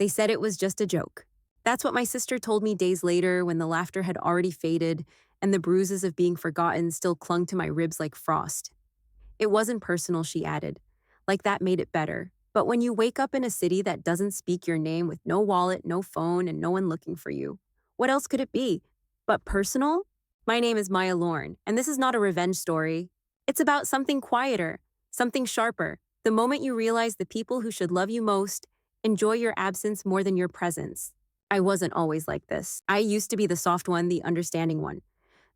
They said it was just a joke. That's what my sister told me days later when the laughter had already faded and the bruises of being forgotten still clung to my ribs like frost. It wasn't personal, she added. Like that made it better. But when you wake up in a city that doesn't speak your name with no wallet, no phone, and no one looking for you, what else could it be? But personal? My name is Maya Lorn, and this is not a revenge story. It's about something quieter, something sharper. The moment you realize the people who should love you most enjoy your absence more than your presence. I wasn't always like this. I used to be the soft one, the understanding one.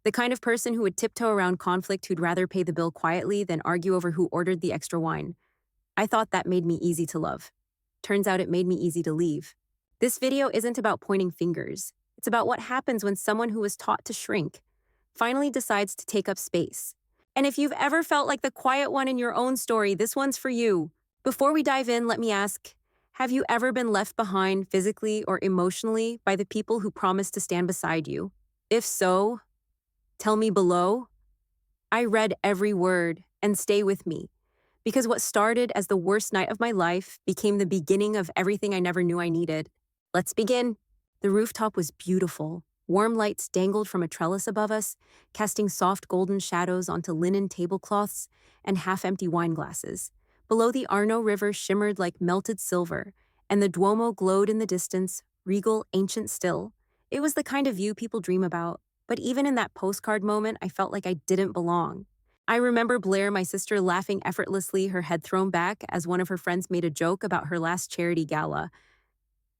The kind of person who would tiptoe around conflict who'd rather pay the bill quietly than argue over who ordered the extra wine. I thought that made me easy to love. Turns out it made me easy to leave. This video isn't about pointing fingers. It's about what happens when someone who was taught to shrink finally decides to take up space. And if you've ever felt like the quiet one in your own story, this one's for you. Before we dive in, let me ask, have you ever been left behind physically or emotionally by the people who promised to stand beside you? If so, tell me below. I read every word, and stay with me. Because what started as the worst night of my life became the beginning of everything I never knew I needed. Let's begin. The rooftop was beautiful. Warm lights dangled from a trellis above us, casting soft golden shadows onto linen tablecloths and half-empty wine glasses. Below, the Arno River shimmered like melted silver, and the Duomo glowed in the distance, regal, ancient still. It was the kind of view people dream about, but even in that postcard moment, I felt like I didn't belong. I remember Blair, my sister, laughing effortlessly, her head thrown back as one of her friends made a joke about her last charity gala.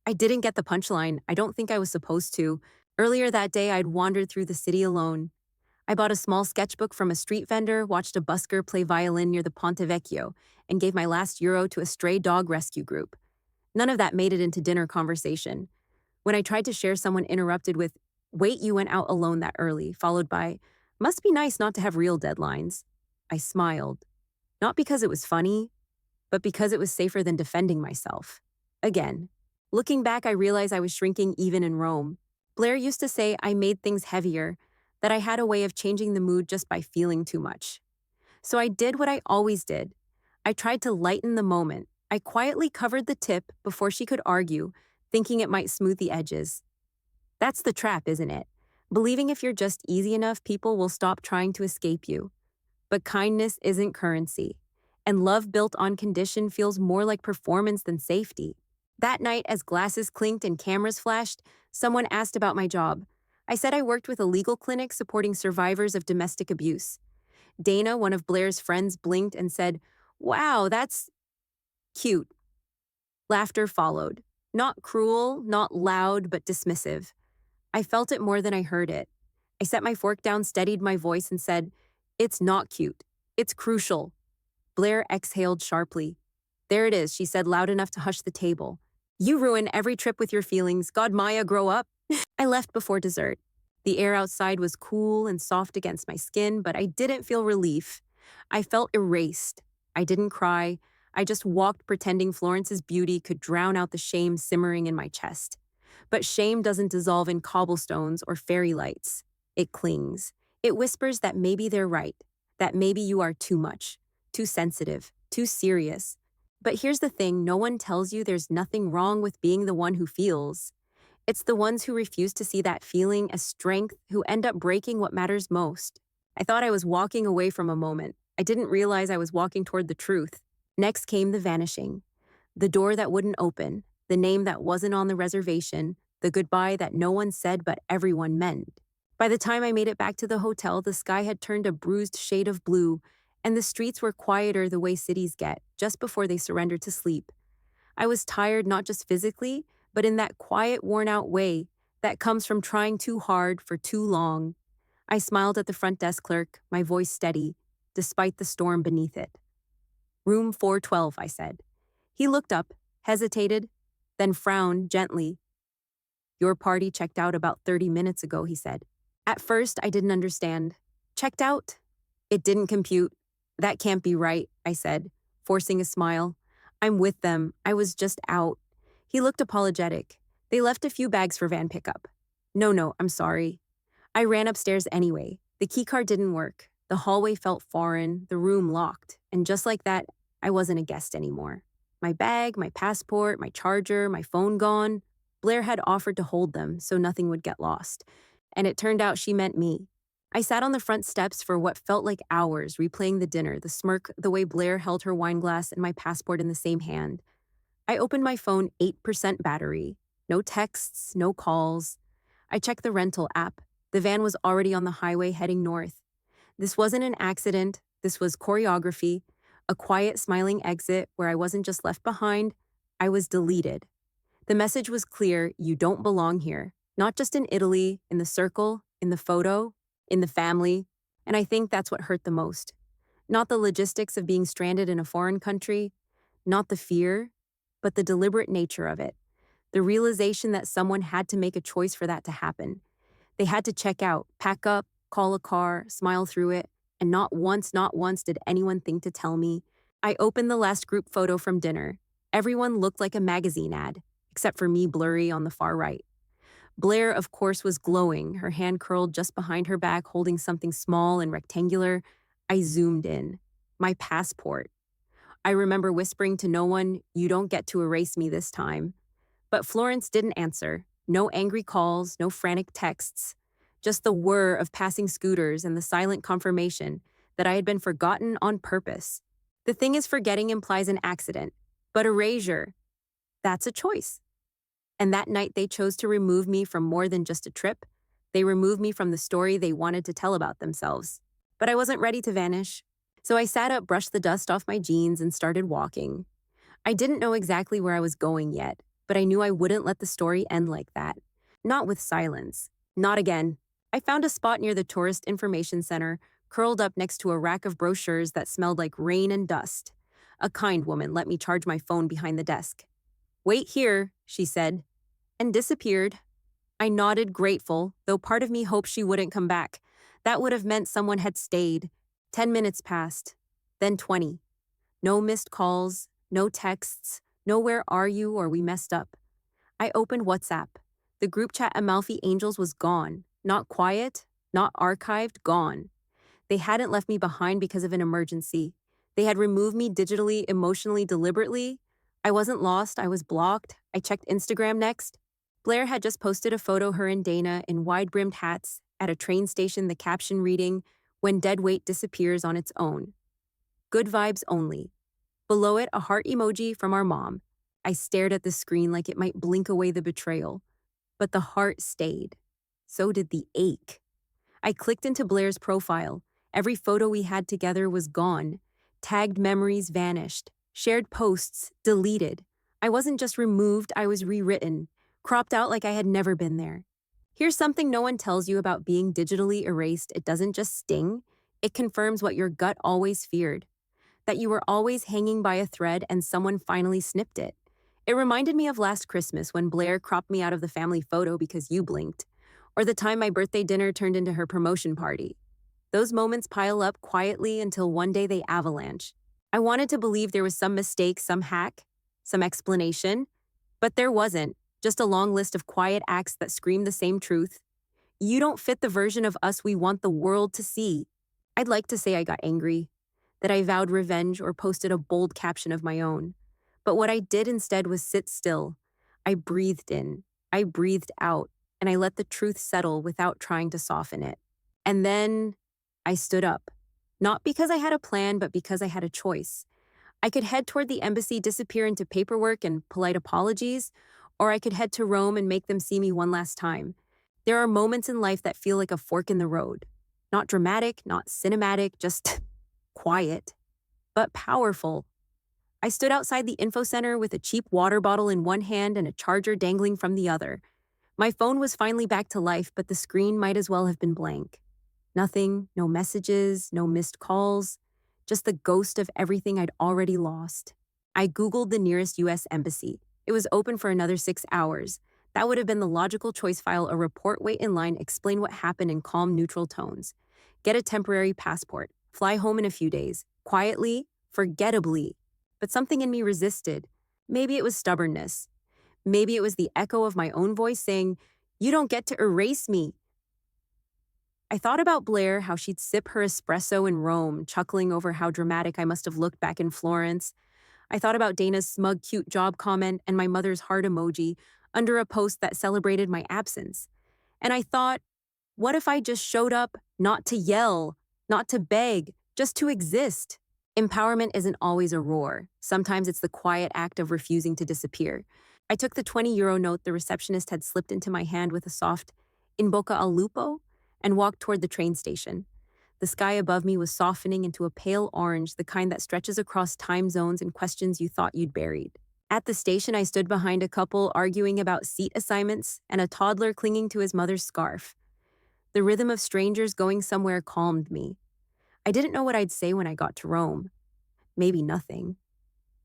I didn't get the punchline. I don't think I was supposed to. Earlier that day, I'd wandered through the city alone. I bought a small sketchbook from a street vendor, watched a busker play violin near the Ponte Vecchio, and gave my last euro to a stray dog rescue group. None of that made it into dinner conversation. When I tried to share, someone interrupted with, "Wait, you went out alone that early," followed by, "Must be nice not to have real deadlines." I smiled. Not because it was funny, but because it was safer than defending myself. Again, looking back, I realized I was shrinking even in Rome. Blair used to say I made things heavier, that I had a way of changing the mood just by feeling too much. So I did what I always did. I tried to lighten the moment. I quietly covered the tip before she could argue, thinking it might smooth the edges. That's the trap, isn't it? Believing if you're just easy enough, people will stop trying to escape you. But kindness isn't currency, and love built on condition feels more like performance than safety. That night, as glasses clinked and cameras flashed, someone asked about my job. I said I worked with a legal clinic supporting survivors of domestic abuse. Dana, one of Blair's friends, blinked and said, "Wow, that's cute." Laughter followed. Not cruel, not loud, but dismissive. I felt it more than I heard it. I set my fork down, steadied my voice, and said, "It's not cute. It's crucial." Blair exhaled sharply. "There it is," she said, loud enough to hush the table. "You ruin every trip with your feelings. God, Maya, grow up." I left before dessert. The air outside was cool and soft against my skin, but I didn't feel relief. I felt erased. I didn't cry. I just walked pretending Florence's beauty could drown out the shame simmering in my chest. But shame doesn't dissolve in cobblestones or fairy lights. It clings. It whispers that maybe they're right, that maybe you are too much, too sensitive, too serious. But here's the thing, no one tells you there's nothing wrong with being the one who feels. It's the ones who refuse to see that feeling as strength who end up breaking what matters most. I thought I was walking away from a moment. I didn't realize I was walking toward the truth. Next came the vanishing. The door that wouldn't open, the name that wasn't on the reservation, the goodbye that no one said but everyone meant. By the time I made it back to the hotel, the sky had turned a bruised shade of blue, and the streets were quieter the way cities get, just before they surrender to sleep. I was tired not just physically, but in that quiet, worn-out way that comes from trying too hard for too long. I smiled at the front desk clerk, my voice steady, despite the storm beneath it. "Room 412, I said. He looked up, hesitated, then frowned gently. "Your party checked out about 30 minutes ago," he said. At first, I didn't understand. "Checked out?" "It didn't compute." "That can't be right," I said, forcing a smile. "I'm with them. I was just out." He looked apologetic. "They left a few bags for van pickup." No, I'm sorry." I ran upstairs anyway. The keycard didn't work. The hallway felt foreign, the room locked, and just like that, I wasn't a guest anymore. My bag, my passport, my charger, my phone gone. Blair had offered to hold them so nothing would get lost. And it turned out she meant me. I sat on the front steps for what felt like hours, replaying the dinner, the smirk, the way Blair held her wine glass and my passport in the same hand. I opened my phone 8% battery. No texts, no calls. I checked the rental app. The van was already on the highway heading north. This wasn't an accident. This was choreography, a quiet, smiling exit where I wasn't just left behind, I was deleted. The message was clear: you don't belong here. Not just in Italy, in the circle, in the photo, in the family. And I think that's what hurt the most. Not the logistics of being stranded in a foreign country, not the fear, but the deliberate nature of it. The realization that someone had to make a choice for that to happen. They had to check out, pack up, call a car, smile through it, and not once did anyone think to tell me. I opened the last group photo from dinner. Everyone looked like a magazine ad, except for me, blurry on the far right. Blair, of course, was glowing, her hand curled just behind her back, holding something small and rectangular. I zoomed in. My passport. I remember whispering to no one, "You don't get to erase me this time." But Florence didn't answer. No angry calls, no frantic texts. Just the whir of passing scooters and the silent confirmation that I had been forgotten on purpose. The thing is, forgetting implies an accident, but erasure, that's a choice. And that night they chose to remove me from more than just a trip. They removed me from the story they wanted to tell about themselves. But I wasn't ready to vanish. So I sat up, brushed the dust off my jeans, and started walking. I didn't know exactly where I was going yet, but I knew I wouldn't let the story end like that. Not with silence. Not again. I found a spot near the Tourist Information Center, curled up next to a rack of brochures that smelled like rain and dust. A kind woman let me charge my phone behind the desk. "Wait here," she said, and disappeared. I nodded, grateful, though part of me hoped she wouldn't come back. That would have meant someone had stayed. 10 minutes passed, then 20. No missed calls, no texts, no "where are you" or "we messed up." I opened WhatsApp. The group chat Amalfi Angels was gone. Not quiet, not archived, gone. They hadn't left me behind because of an emergency. They had removed me digitally, emotionally, deliberately. I wasn't lost, I was blocked. I checked Instagram next. Blair had just posted a photo her and Dana in wide-brimmed hats at a train station, the caption reading, "When dead weight disappears on its own." Good vibes only. Below it, a heart emoji from our mom. I stared at the screen like it might blink away the betrayal. But the heart stayed. So did the ache. I clicked into Blair's profile. Every photo we had together was gone. Tagged memories vanished. Shared posts deleted. I wasn't just removed, I was rewritten. Cropped out like I had never been there. Here's something no one tells you about being digitally erased. It doesn't just sting. It confirms what your gut always feared. That you were always hanging by a thread and someone finally snipped it. It reminded me of last Christmas when Blair cropped me out of the family photo because you blinked, or the time my birthday dinner turned into her promotion party. Those moments pile up quietly until one day they avalanche. I wanted to believe there was some mistake, some hack, some explanation, but there wasn't, just a long list of quiet acts that scream the same truth. You don't fit the version of us we want the world to see. I'd like to say I got angry, that I vowed revenge or posted a bold caption of my own. But what I did instead was sit still. I breathed in, I breathed out, and I let the truth settle without trying to soften it. And then I stood up. Not because I had a plan, but because I had a choice. I could head toward the embassy, disappear into paperwork and polite apologies, or I could head to Rome and make them see me one last time. There are moments in life that feel like a fork in the road. Not dramatic, not cinematic, just quiet, but powerful. I stood outside the info center with a cheap water bottle in one hand and a charger dangling from the other. My phone was finally back to life, but the screen might as well have been blank. Nothing, no messages, no missed calls, just the ghost of everything I'd already lost. I Googled the nearest US embassy. It was open for another 6 hours. That would have been the logical choice. File a report, wait in line, explain what happened in calm, neutral tones. Get a temporary passport. Fly home in a few days. Quietly, forgettably. But something in me resisted. Maybe it was stubbornness. Maybe it was the echo of my own voice saying, "You don't get to erase me." I thought about Blair, how she'd sip her espresso in Rome, chuckling over how dramatic I must have looked back in Florence. I thought about Dana's smug, cute job comment and my mother's heart emoji under a post that celebrated my absence. And I thought, what if I just showed up not to yell, not to beg, just to exist? Empowerment isn't always a roar. Sometimes it's the quiet act of refusing to disappear. I took the 20 euro note the receptionist had slipped into my hand with a soft, in boca al lupo, and walked toward the train station. The sky above me was softening into a pale orange, the kind that stretches across time zones and questions you thought you'd buried. At the station, I stood behind a couple arguing about seat assignments and a toddler clinging to his mother's scarf. The rhythm of strangers going somewhere calmed me. I didn't know what I'd say when I got to Rome. Maybe nothing.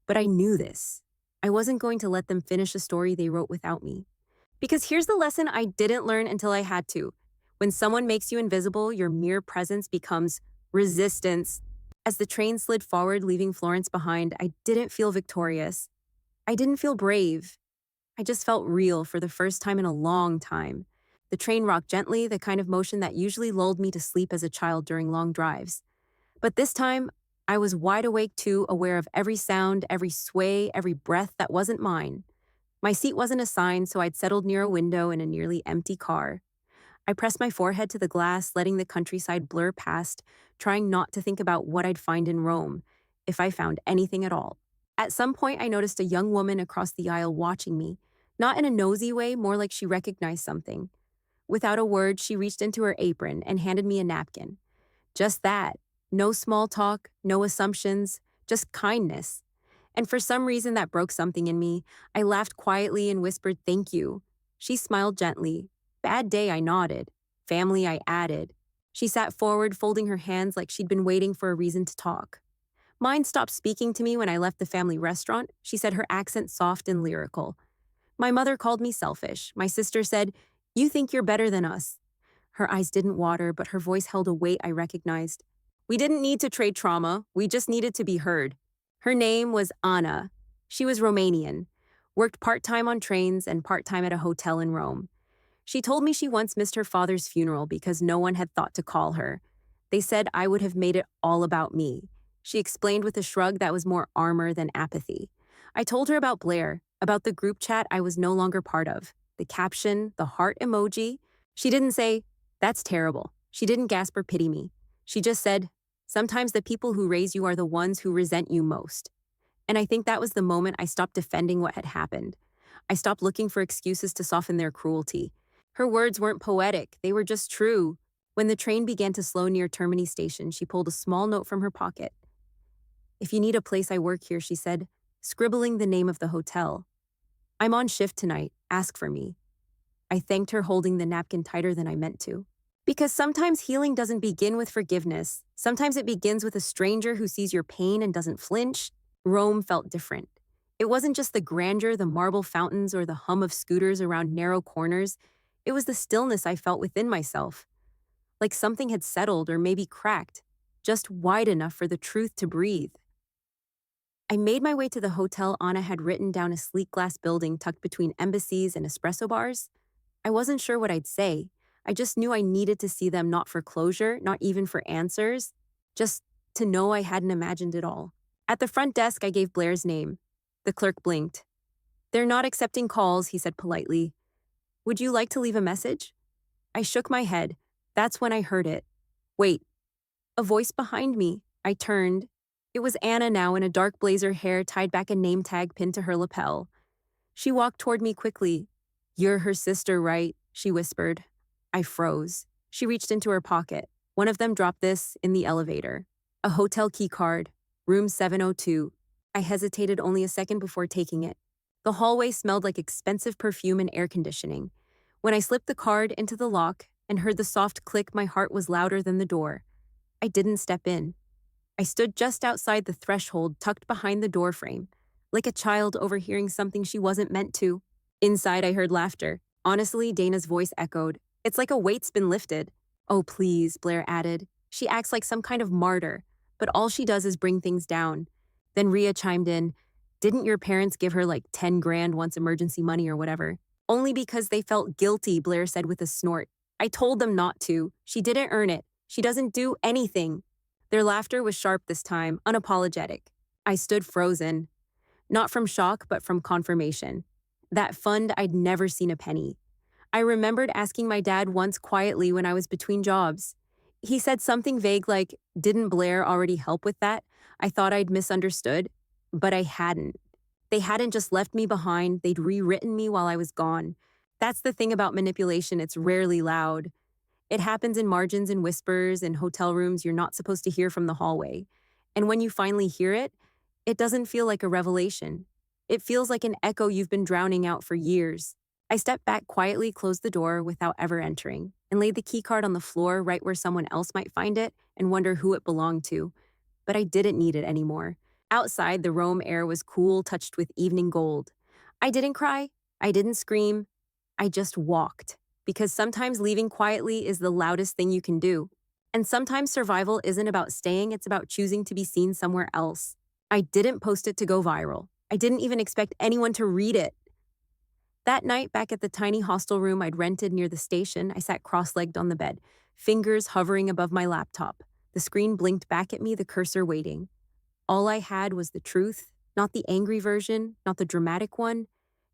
But I knew this. I wasn't going to let them finish a story they wrote without me. Because here's the lesson I didn't learn until I had to. When someone makes you invisible, your mere presence becomes resistance. As the train slid forward, leaving Florence behind, I didn't feel victorious. I didn't feel brave. I just felt real for the first time in a long time. The train rocked gently, the kind of motion that usually lulled me to sleep as a child during long drives. But this time, I was wide awake too, aware of every sound, every sway, every breath that wasn't mine. My seat wasn't assigned, so I'd settled near a window in a nearly empty car. I pressed my forehead to the glass, letting the countryside blur past, trying not to think about what I'd find in Rome, if I found anything at all. At some point, I noticed a young woman across the aisle watching me, not in a nosy way, more like she recognized something. Without a word, she reached into her apron and handed me a napkin. Just that. No small talk, no assumptions, just kindness. And for some reason that broke something in me. I laughed quietly and whispered, "Thank you." She smiled gently. Bad day, I nodded. Family, I added. She sat forward, folding her hands like she'd been waiting for a reason to talk. Mine stopped speaking to me when I left the family restaurant, she said, her accent soft and lyrical. My mother called me selfish. My sister said, "You think you're better than us." Her eyes didn't water, but her voice held a weight I recognized. We didn't need to trade trauma. We just needed to be heard. Her name was Anna. She was Romanian, worked part-time on trains and part-time at a hotel in Rome. She told me she once missed her father's funeral because no one had thought to call her. They said I would have made it all about me. She explained with a shrug that was more armor than apathy. I told her about Blair, about the group chat I was no longer part of, the caption, the heart emoji. She didn't say, "That's terrible." She didn't gasp or pity me. She just said, "Sometimes the people who raise you are the ones who resent you most." And I think that was the moment I stopped defending what had happened. I stopped looking for excuses to soften their cruelty. Her words weren't poetic, they were just true. When the train began to slow near Termini Station, she pulled a small note from her pocket. "If you need a place, I work here," she said, scribbling the name of the hotel. "I'm on shift tonight, ask for me." I thanked her, holding the napkin tighter than I meant to. Because sometimes healing doesn't begin with forgiveness. Sometimes it begins with a stranger who sees your pain and doesn't flinch. Rome felt different. It wasn't just the grandeur, the marble fountains, or the hum of scooters around narrow corners. It was the stillness I felt within myself. Like something had settled or maybe cracked, just wide enough for the truth to breathe. I made my way to the hotel Anna had written down, a sleek glass building tucked between embassies and espresso bars. I wasn't sure what I'd say. I just knew I needed to see them, not for closure, not even for answers, just to know I hadn't imagined it all. At the front desk, I gave Blair's name. The clerk blinked. "They're not accepting calls," he said politely. "Would you like to leave a message?" I shook my head. That's when I heard it. Wait. A voice behind me. I turned. It was Anna now, in a dark blazer, hair tied back, a name tag pinned to her lapel. She walked toward me quickly. "You're her sister, right?" she whispered. I froze. She reached into her pocket. One of them dropped this in the elevator. A hotel key card. Room 702. I hesitated only a second before taking it. The hallway smelled like expensive perfume and air conditioning. When I slipped the card into the lock and heard the soft click, my heart was louder than the door. I didn't step in. I stood just outside the threshold, tucked behind the doorframe, like a child overhearing something she wasn't meant to. Inside, I heard laughter. Honestly, Dana's voice echoed. "It's like a weight's been lifted." "Oh, please," Blair added. "She acts like some kind of martyr, but all she does is bring things down." Then Rhea chimed in. "Didn't your parents give her like 10 grand once, emergency money or whatever?" "Only because they felt guilty," Blair said with a snort. "I told them not to. She didn't earn it. She doesn't do anything." Their laughter was sharp this time, unapologetic. I stood frozen. Not from shock, but from confirmation. That fund, I'd never seen a penny. I remembered asking my dad once quietly when I was between jobs. He said something vague like, "Didn't Blair already help with that?" I thought I'd misunderstood, but I hadn't. They hadn't just left me behind, they'd rewritten me while I was gone. That's the thing about manipulation, it's rarely loud. It happens in margins and whispers in hotel rooms you're not supposed to hear from the hallway. And when you finally hear it, it doesn't feel like a revelation. It feels like an echo you've been drowning out for years. I stepped back quietly, closed the door without ever entering, and laid the keycard on the floor right where someone else might find it and wonder who it belonged to. But I didn't need it anymore. Outside, the Rome air was cool, touched with evening gold. I didn't cry. I didn't scream. I just walked. Because sometimes leaving quietly is the loudest thing you can do. And sometimes survival isn't about staying, it's about choosing to be seen somewhere else. I didn't post it to go viral. I didn't even expect anyone to read it. That night, back at the tiny hostel room I'd rented near the station, I sat cross-legged on the bed, fingers hovering above my laptop. The screen blinked back at me, the cursor waiting. All I had was the truth, not the angry version, not the dramatic one,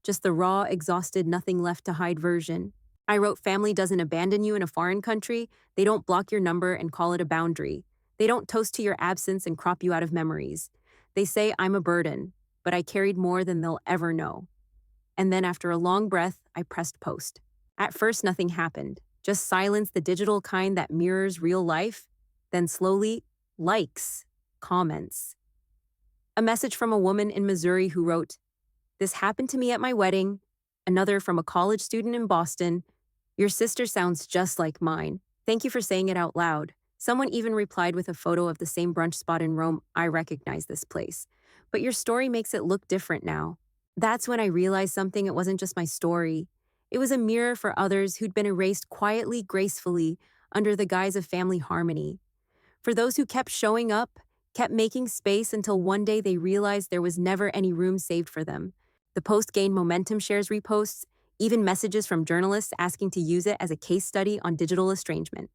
just the raw, exhausted, nothing left to hide version. I wrote, "Family doesn't abandon you in a foreign country. They don't block your number and call it a boundary. They don't toast to your absence and crop you out of memories. They say I'm a burden, but I carried more than they'll ever know." And then after a long breath, I pressed post. At first, nothing happened, just silence, the digital kind that mirrors real life. Then slowly, likes, comments. A message from a woman in Missouri who wrote, "This happened to me at my wedding." Another from a college student in Boston, "Your sister sounds just like mine. Thank you for saying it out loud." Someone even replied with a photo of the same brunch spot in Rome. "I recognize this place. But your story makes it look different now." That's when I realized something. It wasn't just my story. It was a mirror for others who'd been erased quietly, gracefully, under the guise of family harmony. For those who kept showing up, kept making space until one day they realized there was never any room saved for them. The post gained momentum, shares, reposts, even messages from journalists asking to use it as a case study on digital estrangement.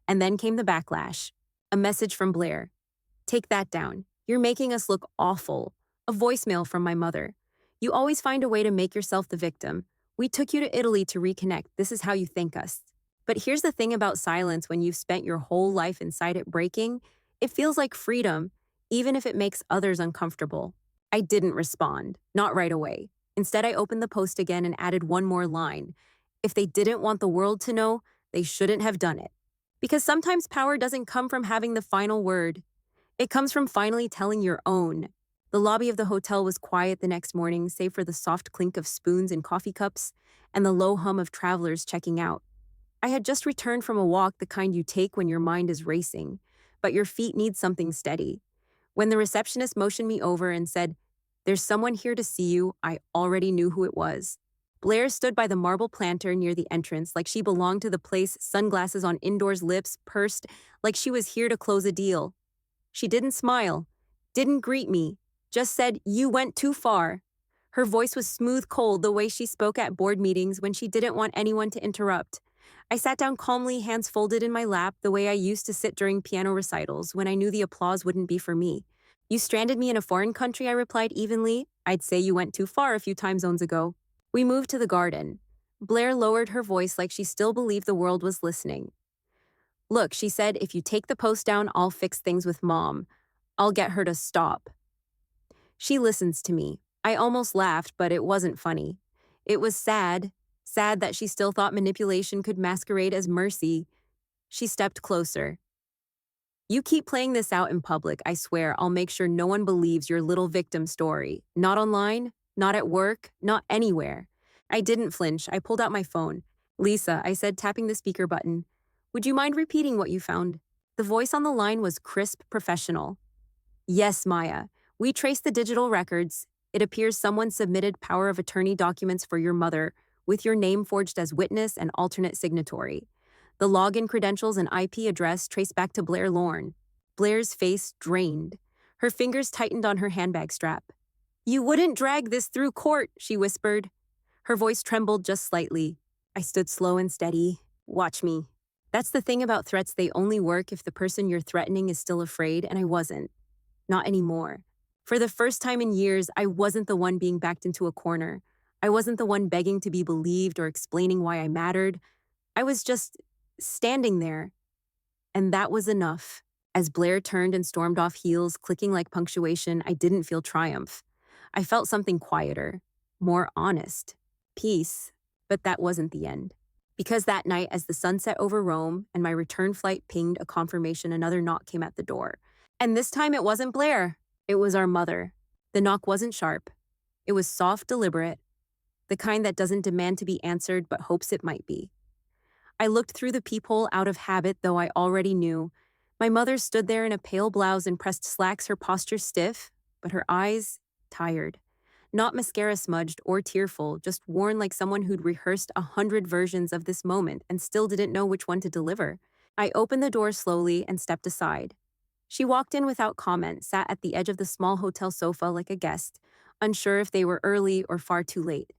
And then came the backlash. A message from Blair. "Take that down. You're making us look awful." A voicemail from my mother. "You always find a way to make yourself the victim. We took you to Italy to reconnect. This is how you thank us." But here's the thing about silence: when you've spent your whole life inside it breaking, it feels like freedom, even if it makes others uncomfortable. I didn't respond, not right away. Instead, I opened the post again and added one more line. If they didn't want the world to know, they shouldn't have done it. Because sometimes power doesn't come from having the final word. It comes from finally telling your own. The lobby of the hotel was quiet the next morning, save for the soft clink of spoons and coffee cups and the low hum of travelers checking out. I had just returned from a walk, the kind you take when your mind is racing, but your feet need something steady. When the receptionist motioned me over and said, "There's someone here to see you," I already knew who it was. Blair stood by the marble planter near the entrance like she belonged to the place, sunglasses on, indoors, lips pursed, like she was here to close a deal. She didn't smile, didn't greet me, just said, "You went too far." Her voice was smooth, cold, the way she spoke at board meetings when she didn't want anyone to interrupt. I sat down calmly, hands folded in my lap, the way I used to sit during piano recitals when I knew the applause wouldn't be for me. "You stranded me in a foreign country," I replied evenly. "I'd say you went too far a few time zones ago." We moved to the garden. Blair lowered her voice like she still believed the world was listening. "Look," she said, "if you take the post down, I'll fix things with Mom. I'll get her to stop." She listens to me. I almost laughed, but it wasn't funny. It was sad, sad that she still thought manipulation could masquerade as mercy. She stepped closer. "You keep playing this out in public, I swear I'll make sure no one believes your little victim story. Not online, not at work, not anywhere." I didn't flinch. I pulled out my phone. "Lisa," I said, tapping the speaker button, "would you mind repeating what you found?" The voice on the line was crisp, professional. "Yes, Maya. We traced the digital records. It appears someone submitted power of attorney documents for your mother, with your name forged as witness and alternate signatory. The login credentials and IP address traced back to Blair Lorn." Blair's face drained. Her fingers tightened on her handbag strap. "You wouldn't drag this through court," she whispered. Her voice trembled just slightly. I stood slow and steady. "Watch me." That's the thing about threats, they only work if the person you're threatening is still afraid, and I wasn't. Not anymore. For the first time in years, I wasn't the one being backed into a corner. I wasn't the one begging to be believed or explaining why I mattered. I was just standing there, and that was enough. As Blair turned and stormed off heels, clicking like punctuation, I didn't feel triumph. I felt something quieter, more honest, peace, but that wasn't the end. Because that night, as the sun set over Rome and my return flight pinged a confirmation, another knock came at the door. And this time it wasn't Blair, it was our mother. The knock wasn't sharp. It was soft, deliberate, the kind that doesn't demand to be answered but hopes it might be. I looked through the peephole out of habit, though I already knew. My mother stood there in a pale blouse and pressed slacks, her posture stiff, but her eyes tired. Not mascara smudged or tearful, just worn like someone who'd rehearsed 100 versions of this moment and still didn't know which one to deliver. I opened the door slowly and stepped aside. She walked in without comment, sat at the edge of the small hotel sofa like a guest, unsure if they were early or far too late.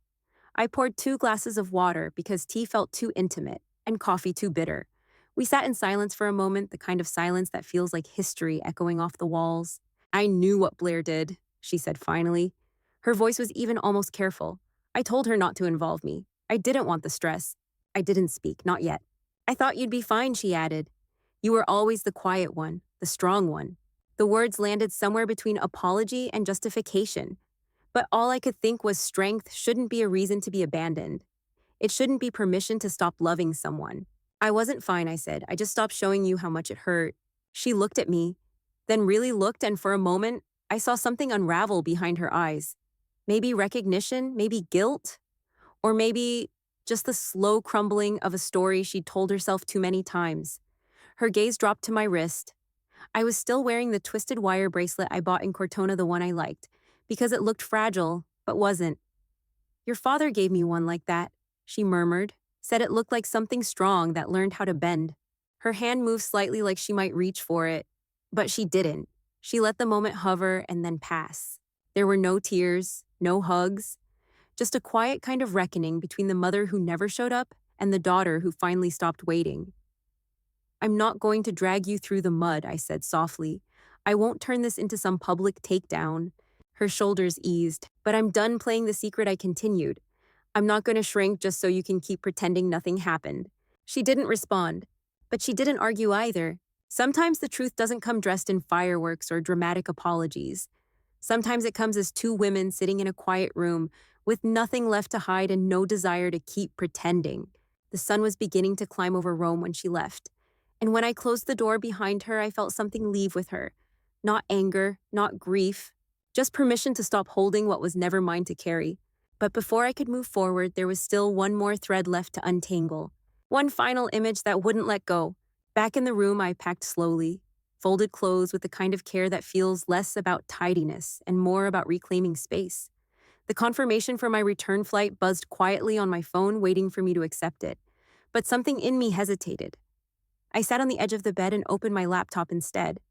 I poured 2 glasses of water because tea felt too intimate and coffee too bitter. We sat in silence for a moment, the kind of silence that feels like history echoing off the walls. I knew what Blair did, she said finally. Her voice was even almost careful. I told her not to involve me. I didn't want the stress. I didn't speak, not yet. I thought you'd be fine, she added. You were always the quiet one, the strong one. The words landed somewhere between apology and justification. But all I could think was strength shouldn't be a reason to be abandoned. It shouldn't be permission to stop loving someone. I wasn't fine, I said. I just stopped showing you how much it hurt. She looked at me, then really looked, and for a moment, I saw something unravel behind her eyes. Maybe recognition, maybe guilt, or maybe just the slow crumbling of a story she'd told herself too many times. Her gaze dropped to my wrist. I was still wearing the twisted wire bracelet I bought in Cortona, the one I liked, because it looked fragile, but wasn't. Your father gave me one like that, she murmured, said it looked like something strong that learned how to bend. Her hand moved slightly like she might reach for it, but she didn't. She let the moment hover and then pass. There were no tears, no hugs, just a quiet kind of reckoning between the mother who never showed up and the daughter who finally stopped waiting. I'm not going to drag you through the mud, I said softly. I won't turn this into some public takedown. Her shoulders eased. But I'm done playing the secret, I continued. I'm not going to shrink just so you can keep pretending nothing happened. She didn't respond, but she didn't argue either. Sometimes the truth doesn't come dressed in fireworks or dramatic apologies. Sometimes it comes as 2 women sitting in a quiet room with nothing left to hide and no desire to keep pretending. The sun was beginning to climb over Rome when she left. And when I closed the door behind her, I felt something leave with her. Not anger, not grief, just permission to stop holding what was never mine to carry. But before I could move forward, there was still one more thread left to untangle. One final image that wouldn't let go. Back in the room, I packed slowly, folded clothes with the kind of care that feels less about tidiness and more about reclaiming space. The confirmation for my return flight buzzed quietly on my phone, waiting for me to accept it. But something in me hesitated. I sat on the edge of the bed and opened my laptop instead.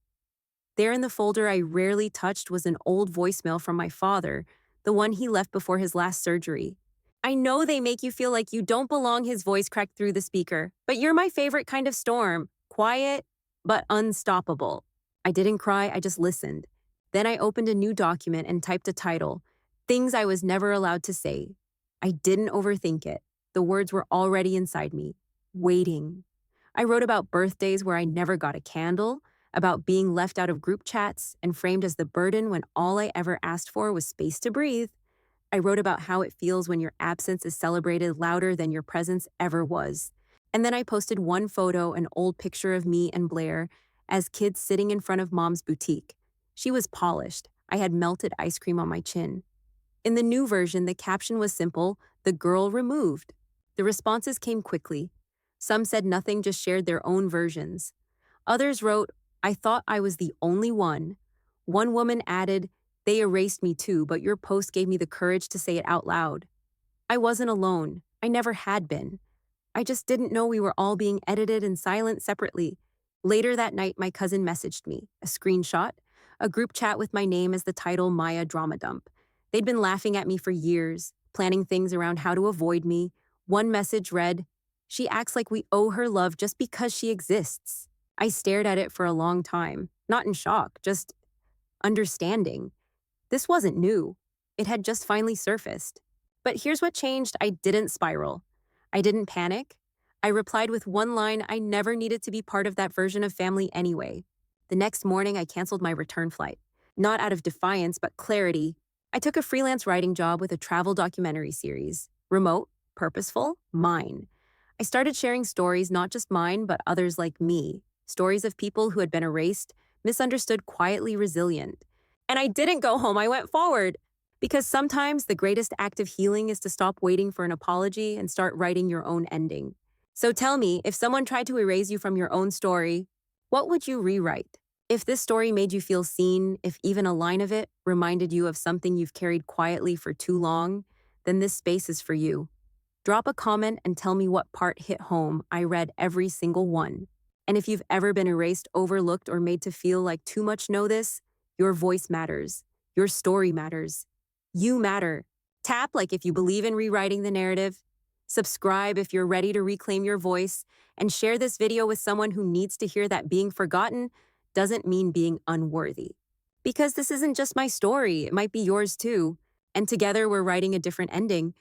There in the folder I rarely touched was an old voicemail from my father, the one he left before his last surgery. I know they make you feel like you don't belong, his voice cracked through the speaker, but you're my favorite kind of storm. Quiet, but unstoppable. I didn't cry, I just listened. Then I opened a new document and typed a title, Things I Was Never Allowed to Say. I didn't overthink it. The words were already inside me, waiting. I wrote about birthdays where I never got a candle, about being left out of group chats and framed as the burden when all I ever asked for was space to breathe. I wrote about how it feels when your absence is celebrated louder than your presence ever was. And then I posted one photo, an old picture of me and Blair, as kids sitting in front of Mom's boutique. She was polished. I had melted ice cream on my chin. In the new version, the caption was simple, "The girl removed." The responses came quickly. Some said nothing, just shared their own versions. Others wrote, I thought I was the only one. One woman added, they erased me too, but your post gave me the courage to say it out loud. I wasn't alone. I never had been. I just didn't know we were all being edited and silent separately. Later that night, my cousin messaged me, a screenshot, a group chat with my name as the title Maya Drama Dump. They'd been laughing at me for years, planning things around how to avoid me. One message read, she acts like we owe her love just because she exists. I stared at it for a long time, not in shock, just understanding. This wasn't new. It had just finally surfaced. But here's what changed: I didn't spiral. I didn't panic. I replied with one line: I never needed to be part of that version of family anyway. The next morning, I canceled my return flight. Not out of defiance, but clarity. I took a freelance writing job with a travel documentary series. Remote, purposeful, mine. I started sharing stories, not just mine, but others like me. Stories of people who had been erased, misunderstood, quietly resilient. And I didn't go home, I went forward. Because sometimes the greatest act of healing is to stop waiting for an apology and start writing your own ending. So tell me, if someone tried to erase you from your own story, what would you rewrite? If this story made you feel seen, if even a line of it reminded you of something you've carried quietly for too long, then this space is for you. Drop a comment and tell me what part hit home. I read every single one. And if you've ever been erased, overlooked, or made to feel like too much know this, your voice matters. Your story matters. You matter. Tap like if you believe in rewriting the narrative. Subscribe if you're ready to reclaim your voice. And share this video with someone who needs to hear that being forgotten doesn't mean being unworthy. Because this isn't just my story, it might be yours too. And together we're writing a different ending,